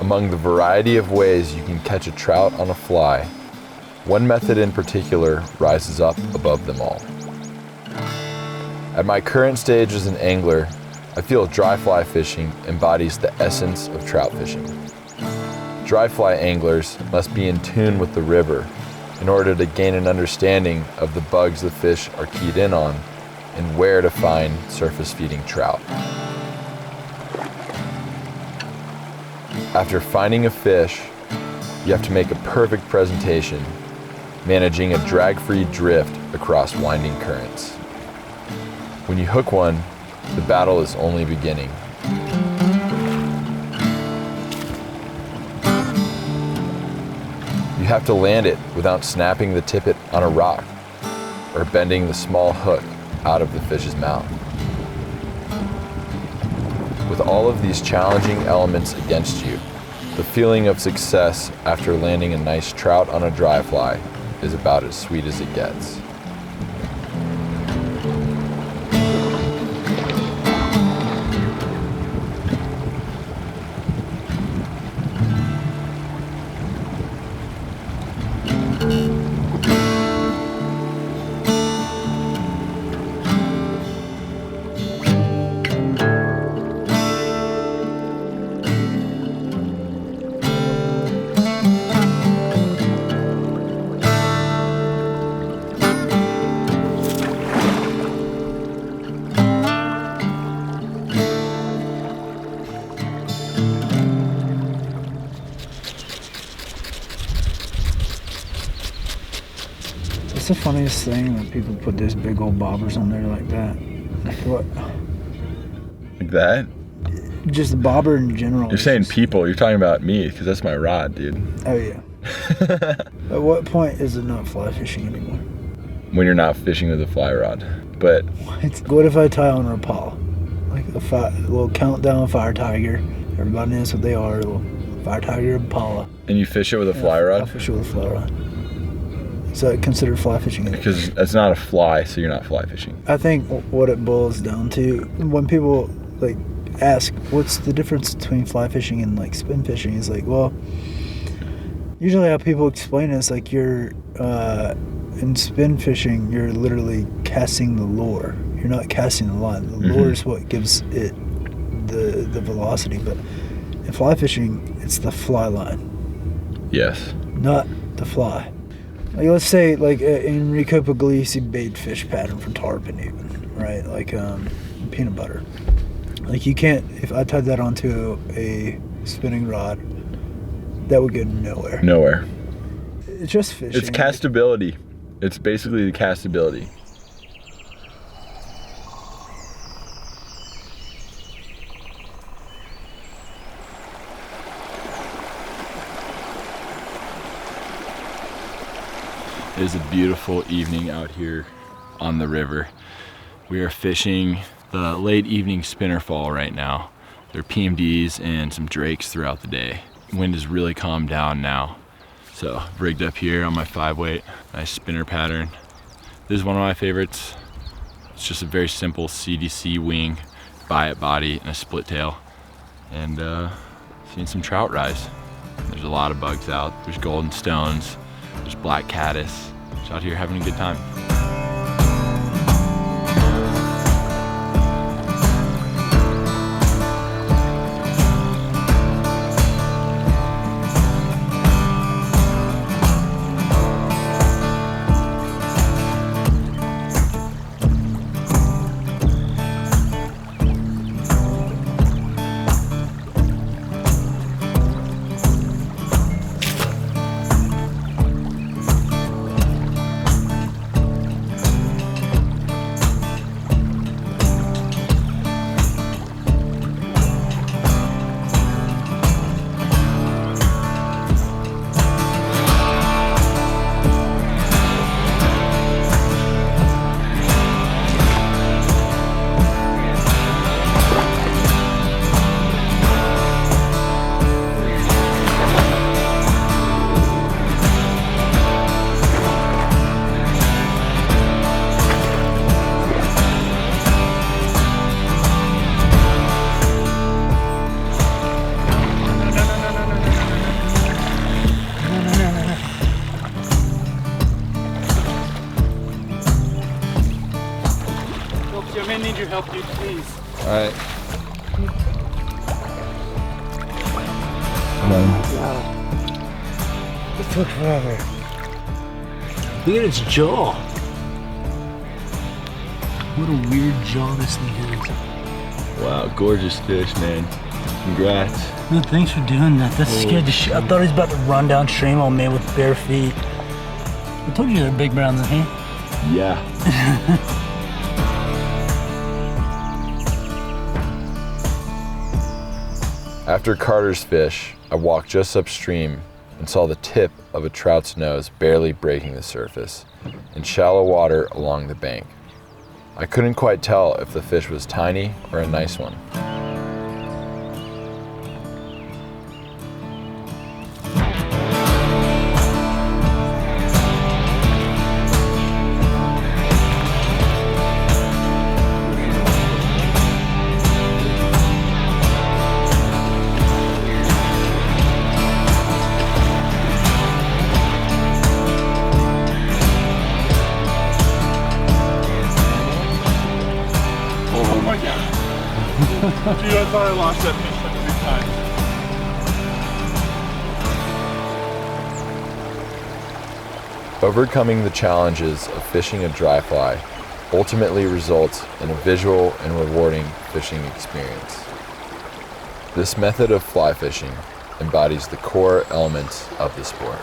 Among the variety of ways you can catch a trout on a fly, one method in particular rises up above them all. At my current stage as an angler, I feel dry fly fishing embodies the essence of trout fishing. Dry fly anglers must be in tune with the river in order to gain an understanding of the bugs the fish are keyed in on and where to find surface feeding trout. After finding a fish, you have to make a perfect presentation, managing a drag-free drift across winding currents. When you hook one, the battle is only beginning. You have to land it without snapping the tippet on a rock or bending the small hook out of the fish's mouth. With all of these challenging elements against you, the feeling of success after landing a nice trout on a dry fly is about as sweet as it gets. It's the funniest thing when people put those big old bobbers on there like that. What? Like that? Just the bobber in general. You're saying people, you're talking about me, because that's my rod, dude. Oh yeah. At what point is it not fly fishing anymore? When you're not fishing with a fly rod. But what if I tie on a Rapala? Like a little countdown fire tiger. Everybody knows what they are. A little fire tiger Rapala. And you fish it with a fly rod? I fish it with a fly rod. Is that considered fly fishing? Because it's not a fly, so you're not fly fishing. I think what it boils down to, when people like ask what's the difference between fly fishing and like spin fishing, is like, well, usually how people explain it is like you're in spin fishing, you're literally casting the lure. You're not casting the line. The lure is what gives it the velocity. But in fly fishing, it's the fly line. Yes. Not the fly. Like, let's say, like, Enrico Puglisi bait fish pattern for tarpon even, right? Like, peanut butter. Like, you can't, if I tied that onto a spinning rod, that would go nowhere. Nowhere. It's just fishing. It's castability. It's basically the castability. It is a beautiful evening out here on the river. We are fishing the late evening spinner fall right now. There are PMDs and some drakes throughout the day. Wind has really calmed down now. So I've rigged up here on my 5-weight, nice spinner pattern. This is one of my favorites. It's just a very simple CDC wing, biot body, and a split tail. And seeing some trout rise. There's a lot of bugs out. There's golden stones. There's black caddis. Just out here having a good time. I may need your help, dude, please. All right. It took forever. Look at its jaw. What a weird jaw this thing has. Wow, gorgeous fish, man. Congrats. No, thanks for doing that. That scared the shit. I thought he was about to run downstream on me with bare feet. I told you they're big brown than here. Yeah. After Carter's fish, I walked just upstream and saw the tip of a trout's nose barely breaking the surface in shallow water along the bank. I couldn't quite tell if the fish was tiny or a nice one. Oh my god. Dude, I thought I lost that fish like 3 times. Overcoming the challenges of fishing a dry fly ultimately results in a visual and rewarding fishing experience. This method of fly fishing embodies the core elements of the sport.